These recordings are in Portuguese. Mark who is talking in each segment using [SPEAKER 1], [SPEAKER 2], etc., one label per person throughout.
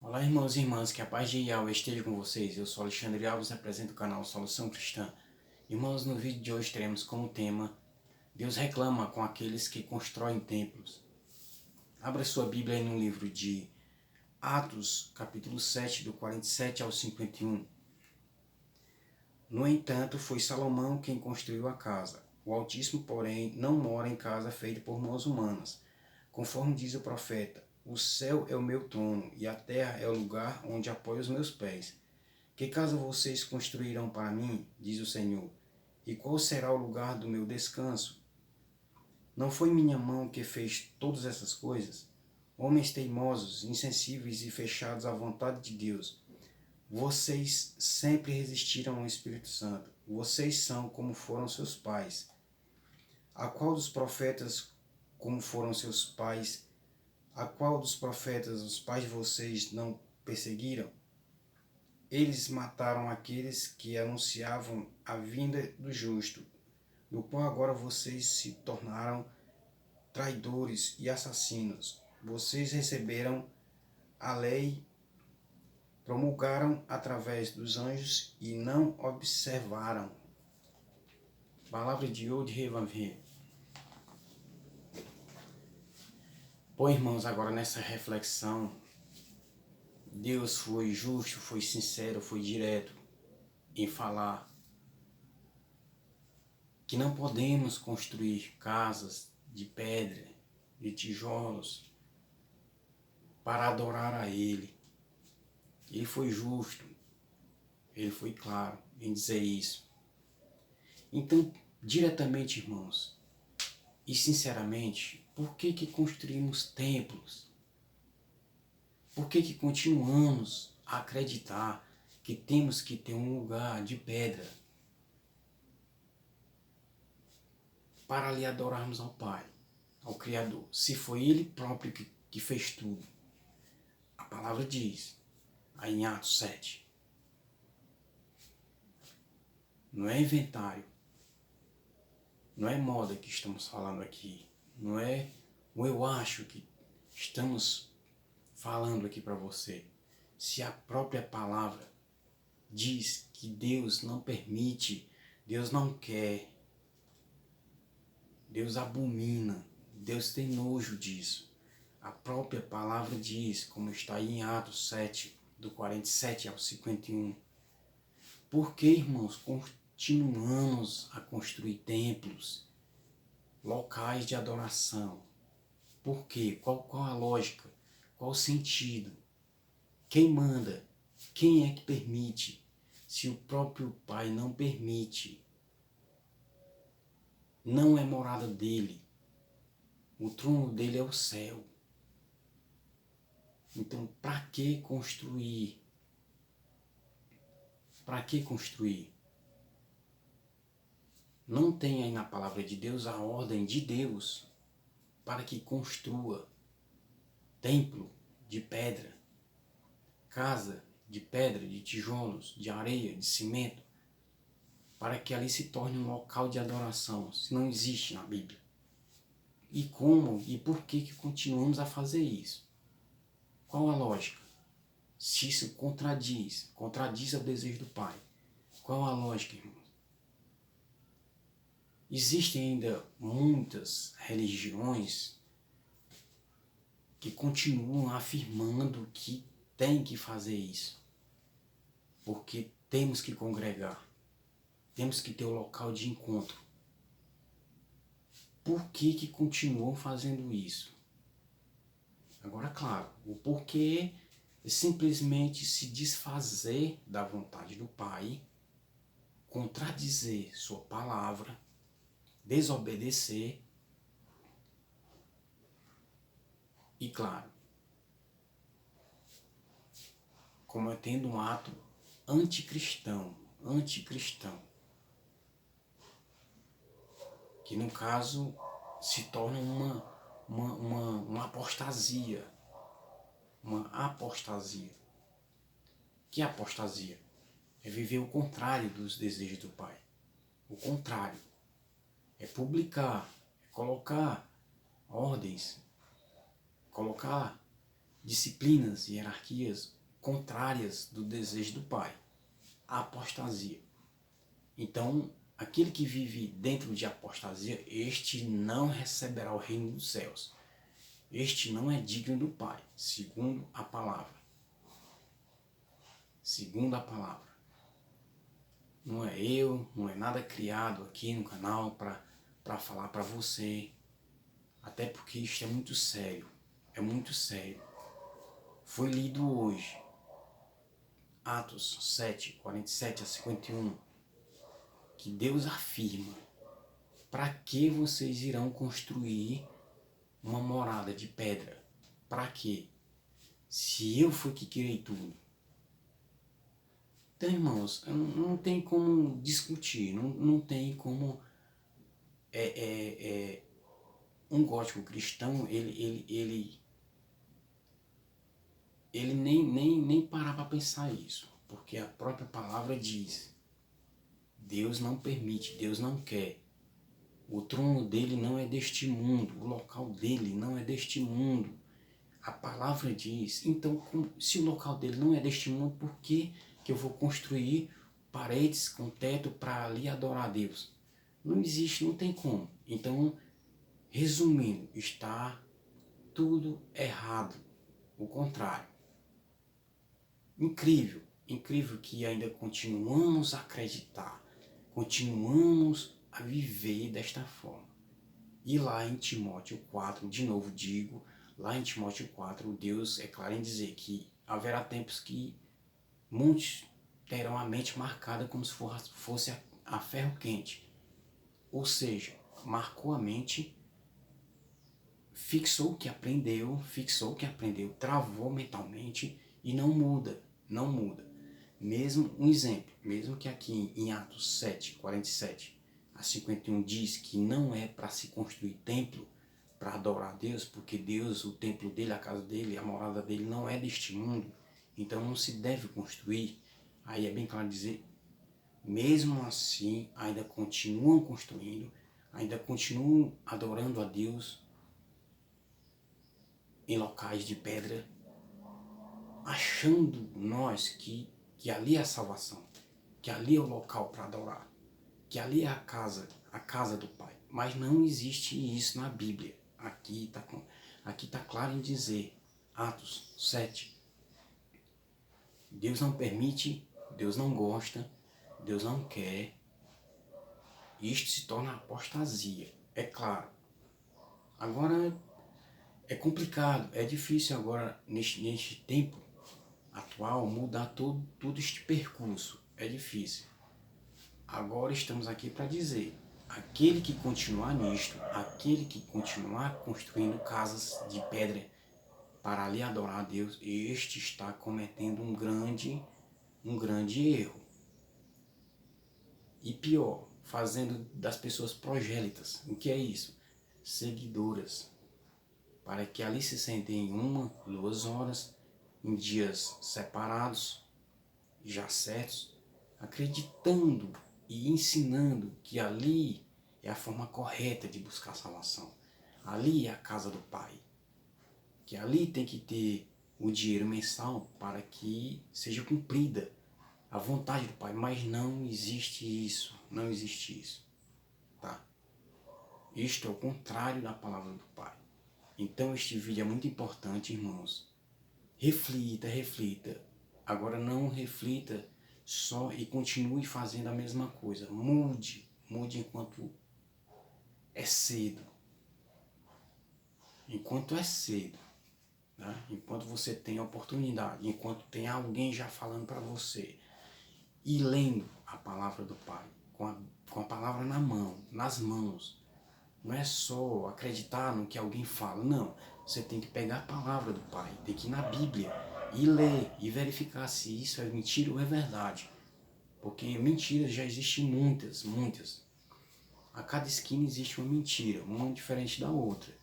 [SPEAKER 1] Olá, irmãos e irmãs, que a paz de Yahweh esteja com vocês. Eu sou Alexandre Alves e apresento o canal Solução Cristã. Irmãos, no vídeo de hoje teremos como tema Deus reclama com aqueles que constroem templos. Abra sua Bíblia aí no livro de Atos, capítulo 7, do 47 ao 51. No entanto, foi Salomão quem construiu a casa. O Altíssimo, porém, não mora em casa feita por mãos humanas. Conforme diz o profeta, o céu é o meu trono e a terra é o lugar onde apoio os meus pés. Que casa vocês construirão para mim, diz o Senhor, e qual será o lugar do meu descanso? Não foi minha mão que fez todas essas coisas? Homens teimosos, insensíveis e fechados à vontade de Deus. Vocês sempre resistiram ao Espírito Santo. Vocês são como foram seus pais. A qual dos profetas, como foram seus pais, a qual dos profetas os pais de vocês não perseguiram? Eles mataram aqueles que anunciavam a vinda do justo, do qual agora vocês se tornaram traidores e assassinos. Vocês receberam a lei, promulgaram através dos anjos e não observaram. Palavra de Yod Revanver. Bom, irmãos, agora nessa reflexão, Deus foi justo, foi sincero, foi direto em falar que não podemos construir casas de pedra, de tijolos, para adorar a Ele. Ele foi justo, Ele foi claro em dizer isso. Então, diretamente, irmãos, e sinceramente, por que construímos templos? Por que continuamos a acreditar que temos que ter um lugar de pedra para lhe adorarmos ao Pai, ao Criador, se foi Ele próprio que fez tudo? A palavra diz, aí em Atos 7, não é inventário, não é moda que estamos falando aqui, não é o eu acho que estamos falando aqui para você. Se a própria palavra diz que Deus não permite, Deus não quer, Deus abomina, Deus tem nojo disso. A própria palavra diz, como está aí em Atos 7, do 47 ao 51. Por que, irmãos, continuamos a construir templos, locais de adoração? Por quê? Qual a lógica? Qual o sentido? Quem manda? Quem é que permite? Se o próprio Pai não permite, não é morada dele. O trono dele é o céu. Então, para que construir? Para que construir? Não tem aí na palavra de Deus a ordem de Deus para que construa templo de pedra, casa de pedra, de tijolos, de areia, de cimento, para que ali se torne um local de adoração. Se não existe na Bíblia. E como e por que continuamos a fazer isso? Qual a lógica? Se isso contradiz o desejo do Pai, qual a lógica, irmãos? Existem ainda muitas religiões que continuam afirmando que tem que fazer isso, porque temos que congregar, temos que ter o local de encontro. Por que continuam fazendo isso? Agora, claro, o porquê é simplesmente se desfazer da vontade do Pai, contradizer sua palavra, desobedecer e, claro, cometendo um ato anticristão, que no caso se torna uma apostasia. Uma apostasia. Que é apostasia? É viver o contrário dos desejos do Pai. O contrário. É publicar, é colocar ordens, colocar disciplinas, hierarquias contrárias do desejo do Pai. A apostasia. Então, aquele que vive dentro de apostasia, este não receberá o reino dos céus. Este não é digno do Pai, segundo a palavra. Segundo a palavra. Não é eu, não é nada criado aqui no canal para falar para você. Até porque isto é muito sério. É muito sério. Foi lido hoje. Atos 7, 47 a 51. Que Deus afirma. Para que vocês irão construir uma morada de pedra? Para quê? Se eu fui que criei tudo. Então, irmãos, não tem como discutir, não tem como um gótico cristão, ele nem parar para pensar isso, porque a própria palavra diz, Deus não permite, Deus não quer. O trono dele não é deste mundo, o local dele não é deste mundo. A palavra diz, então se o local dele não é deste mundo, por que eu vou construir paredes com teto para ali adorar a Deus? Não existe, não tem como. Então, resumindo, está tudo errado, o contrário. Incrível, incrível que ainda continuamos a acreditar, continuamos a viver desta forma. E lá em Timóteo 4, de novo digo, lá em Timóteo 4, Deus é claro em dizer que haverá tempos que muitos terão a mente marcada como se fosse a ferro quente. Ou seja, marcou a mente, fixou o que aprendeu, travou mentalmente e não muda, não muda. Mesmo um exemplo, mesmo que aqui em Atos 7, 47 a 51 diz que não é para se construir templo para adorar a Deus, porque Deus, o templo dele, a casa dele, a morada dele não é deste mundo, então não se deve construir. Aí é bem claro dizer, mesmo assim ainda continuam construindo, ainda continuam adorando a Deus em locais de pedra, achando nós que ali é a salvação, que ali é o local para adorar, que ali é a casa do Pai. Mas não existe isso na Bíblia. Aqui tá claro em dizer, Atos 7, Deus não permite, Deus não gosta, Deus não quer. Isto se torna apostasia, é claro. Agora, é complicado, é difícil agora, neste tempo atual, mudar todo este percurso. É difícil. Agora estamos aqui para dizer, aquele que continuar nisto, aquele que continuar construindo casas de pedra para ali adorar a Deus, este está cometendo um grande erro. E pior, fazendo das pessoas progélitas. O que é isso? Seguidoras. Para que ali se sentem 1, 2 horas, em dias separados, já certos, acreditando e ensinando que ali é a forma correta de buscar salvação. Ali é a casa do Pai. Que ali tem que ter o dinheiro mensal para que seja cumprida a vontade do Pai. Mas não existe isso. Não existe isso. Tá? Isto é o contrário da palavra do Pai. Então este vídeo é muito importante, irmãos. Reflita, reflita. Agora não reflita só e continue fazendo a mesma coisa. Mude enquanto é cedo. Enquanto é cedo. Né? Enquanto você tem a oportunidade, enquanto tem alguém já falando para você. E lendo a palavra do Pai, com a palavra na mão, nas mãos. Não é só acreditar no que alguém fala, não. Você tem que pegar a palavra do Pai, tem que ir na Bíblia e ler e verificar se isso é mentira ou é verdade. Porque mentiras já existem muitas, muitas. A cada esquina existe uma mentira, uma diferente da outra.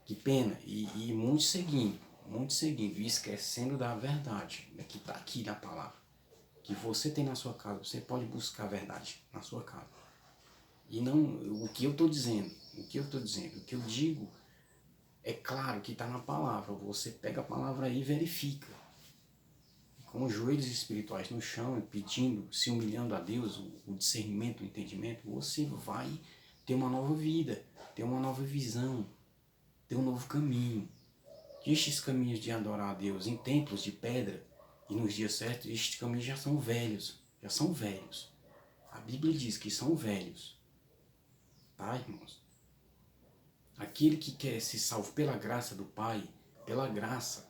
[SPEAKER 1] Que pena, e muitos seguindo, e esquecendo da verdade, que está aqui na palavra. Que você tem na sua casa, você pode buscar a verdade na sua casa. E não o que eu estou dizendo, o que eu digo é claro que está na palavra. Você pega a palavra aí e verifica. com os joelhos espirituais no chão, pedindo, se humilhando a Deus, o discernimento, o entendimento, você vai ter uma nova vida, ter uma nova visão, ter um novo caminho. Estes caminhos de adorar a Deus em templos de pedra e nos dias certos, estes caminhos já são velhos, já são velhos. A Bíblia diz que são velhos. Tá, irmãos? Aquele que quer ser salvo pela graça do Pai, pela graça,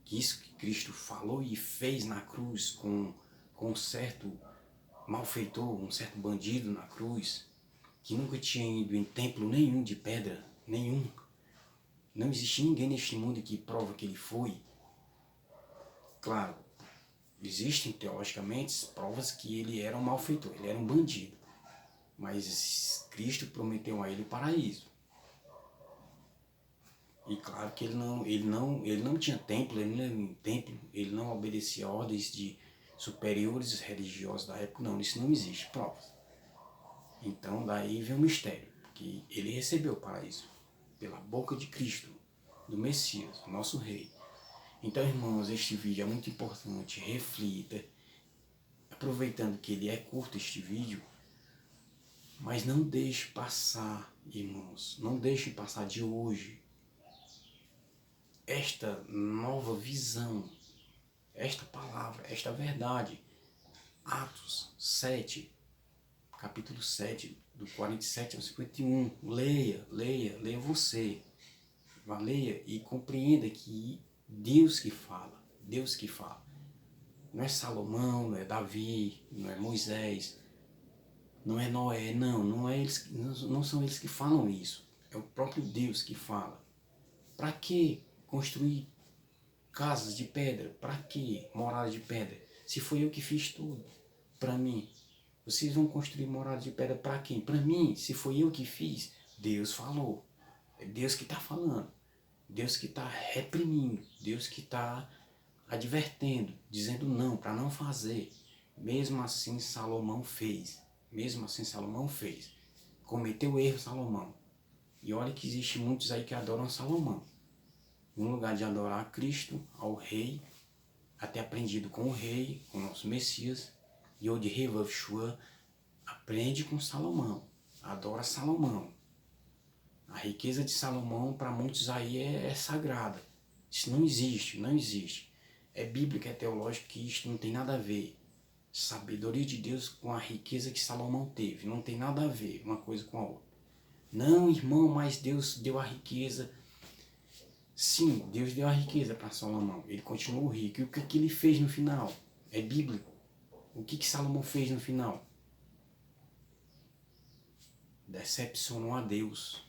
[SPEAKER 1] que isso que Cristo falou e fez na cruz com um certo malfeitor, um certo bandido na cruz, que nunca tinha ido em templo nenhum de pedra, nenhum. Não existe ninguém neste mundo que prova que ele foi. Claro, existem teologicamente provas que ele era um malfeitor, ele era um bandido. Mas Cristo prometeu a ele o paraíso. E claro que ele não tinha templo, ele não obedecia a ordens de superiores religiosos da época, não, isso não existe provas. Então daí vem o mistério, que ele recebeu o paraíso pela boca de Cristo, do Messias, o nosso Rei. Então, irmãos, este vídeo é muito importante, reflita, aproveitando que ele é curto este vídeo, mas não deixe passar, irmãos, não deixe passar de hoje esta nova visão, esta palavra, esta verdade. Atos 7, capítulo 7, do 47 ao 51. Leia você. Leia e compreenda que Deus que fala, Deus que fala. Não é Salomão, não é Davi, não é Moisés, não é Noé, não são eles que falam isso. É o próprio Deus que fala. Para que construir casas de pedra? Para que morada de pedra? Se foi eu que fiz tudo, para mim. Vocês vão construir morada de pedra para quem? Para mim, se foi eu que fiz. Deus falou. É Deus que está falando. Deus que está reprimindo. Deus que está advertendo, dizendo não, para não fazer. Mesmo assim Salomão fez. Mesmo assim Salomão fez. Cometeu erro Salomão. E olha que existe muitos aí que adoram Salomão. No lugar de adorar a Cristo, ao Rei, até aprendido com o Rei, com o nosso Messias, Yod He Vav Shua, aprende com Salomão, adora Salomão. A riqueza de Salomão para muitos aí é sagrada. Isso não existe, não existe. É bíblico, é teológico que isto não tem nada a ver. Sabedoria de Deus com a riqueza que Salomão teve, não tem nada a ver uma coisa com a outra. Não, irmão, mas Deus deu a riqueza. Sim, Deus deu a riqueza para Salomão. Ele continuou rico. E o que ele fez no final? É bíblico. O que Salomão fez no final? Decepcionou a Deus.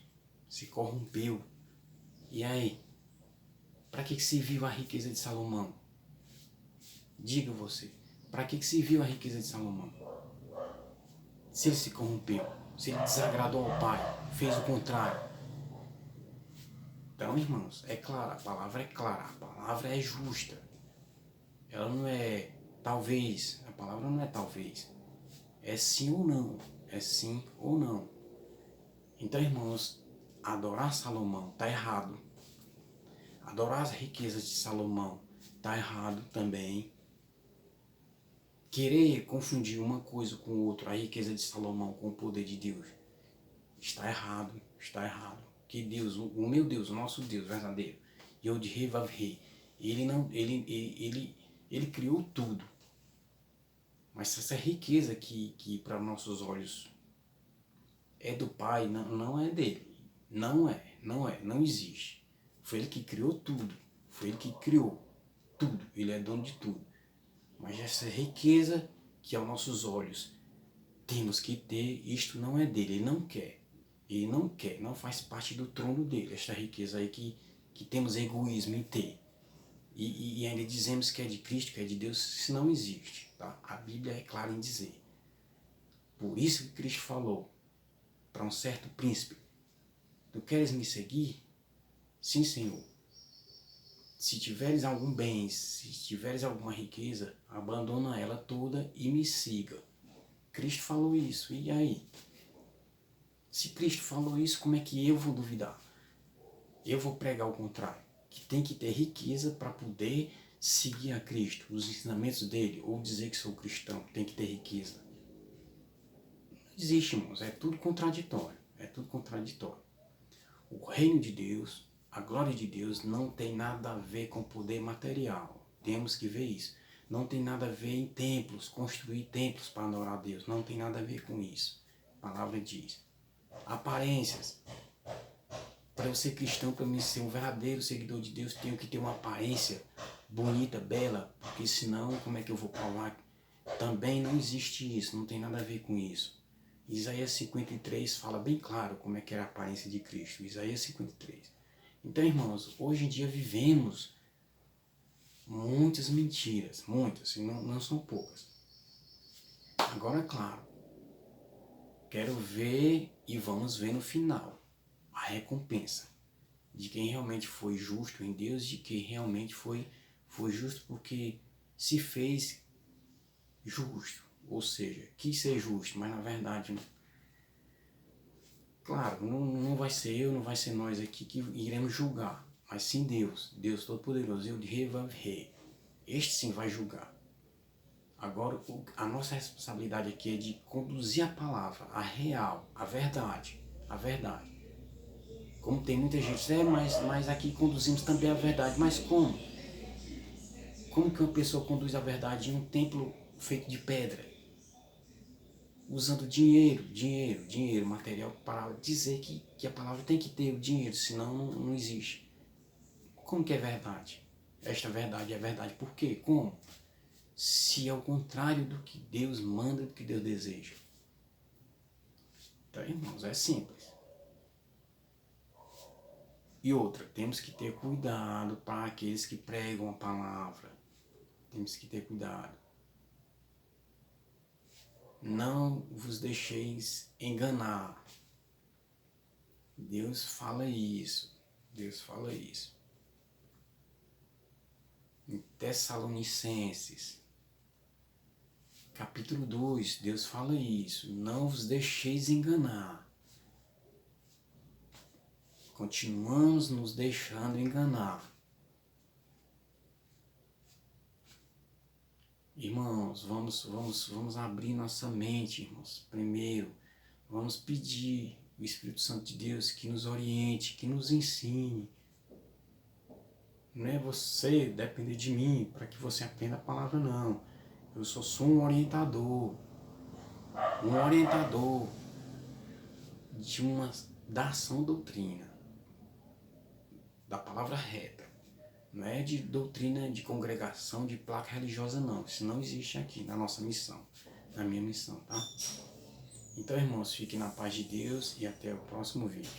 [SPEAKER 1] Se corrompeu. E aí? Para que serviu a riqueza de Salomão? Diga você. Para que serviu a riqueza de Salomão? Se ele se corrompeu, se ele desagradou ao Pai, fez o contrário. Então, irmãos, é claro, a palavra é clara, a palavra é justa. Ela não é talvez, a palavra não é talvez. É sim ou não, é sim ou não. Então, irmãos, adorar Salomão está errado. Adorar as riquezas de Salomão está errado também. Querer confundir uma coisa com outra, a riqueza de Salomão com o poder de Deus, está errado, está errado. Que Deus, o meu Deus, o nosso Deus verdadeiro, Yod He Vav He, ele criou tudo. Mas essa riqueza que para nossos olhos é do Pai, não é dele. Não existe. Foi ele que criou tudo. Foi ele que criou tudo. Ele é dono de tudo. Mas essa riqueza que aos nossos olhos temos que ter, isto não é dele. Ele não quer. Ele não quer, não faz parte do trono dele. Esta riqueza aí que temos egoísmo em ter. E ainda dizemos que é de Cristo, que é de Deus, isso não existe. Tá? A Bíblia é clara em dizer. Por isso que Cristo falou para um certo príncipe: tu queres me seguir? Sim, Senhor. Se tiveres algum bem, se tiveres alguma riqueza, abandona ela toda e me siga. Cristo falou isso, e aí? Se Cristo falou isso, como é que eu vou duvidar? Eu vou pregar o contrário, que tem que ter riqueza para poder seguir a Cristo, os ensinamentos dele, ou dizer que sou cristão, tem que ter riqueza. Não existe, irmãos, é tudo contraditório. É tudo contraditório. O reino de Deus, a glória de Deus não tem nada a ver com poder material. Temos que ver isso. Não tem nada a ver em templos, construir templos para adorar a Deus. Não tem nada a ver com isso. A palavra diz. Aparências. Para eu ser cristão, para mim ser um verdadeiro seguidor de Deus, tenho que ter uma aparência bonita, bela, porque senão como é que eu vou provar? Também não existe isso, não tem nada a ver com isso. Isaías 53 fala bem claro como é que era a aparência de Cristo. Isaías 53. Então, irmãos, hoje em dia vivemos muitas mentiras, muitas, e não são poucas. Agora, é claro, quero ver e vamos ver no final a recompensa de quem realmente foi justo em Deus, de quem realmente foi justo porque se fez justo, ou seja, quis ser justo, mas na verdade, claro, não vai ser eu, não vai ser nós aqui que iremos julgar, mas sim Deus, Deus Todo-Poderoso, eu de Rei, este sim vai julgar. Agora, a nossa responsabilidade aqui é de conduzir a palavra, a real, a verdade. Como tem muita gente, mas aqui conduzimos também a verdade. Mas como? Como que uma pessoa conduz a verdade em um templo feito de pedra? Usando dinheiro, material para dizer que a palavra tem que ter o dinheiro, senão não existe. Como que é verdade? Esta verdade é verdade por quê? Como? Se é o contrário do que Deus manda, do que Deus deseja. Então, irmãos, é simples. E outra, temos que ter cuidado para aqueles que pregam a palavra. Temos que ter cuidado. Não vos deixeis enganar. Deus fala isso. Em Tessalonicenses, capítulo 2, Deus fala isso. Não vos deixeis enganar. Continuamos nos deixando enganar. Irmãos, vamos abrir nossa mente, irmãos. Primeiro, vamos pedir o Espírito Santo de Deus que nos oriente, que nos ensine. Não é você depender de mim para que você aprenda a palavra, não. Eu sou um orientador da ação doutrina, da palavra reta. Não é de doutrina de congregação, de placa religiosa, não. Isso não existe aqui na nossa missão, na minha missão, tá? Então, irmãos, fiquem na paz de Deus e até o próximo vídeo.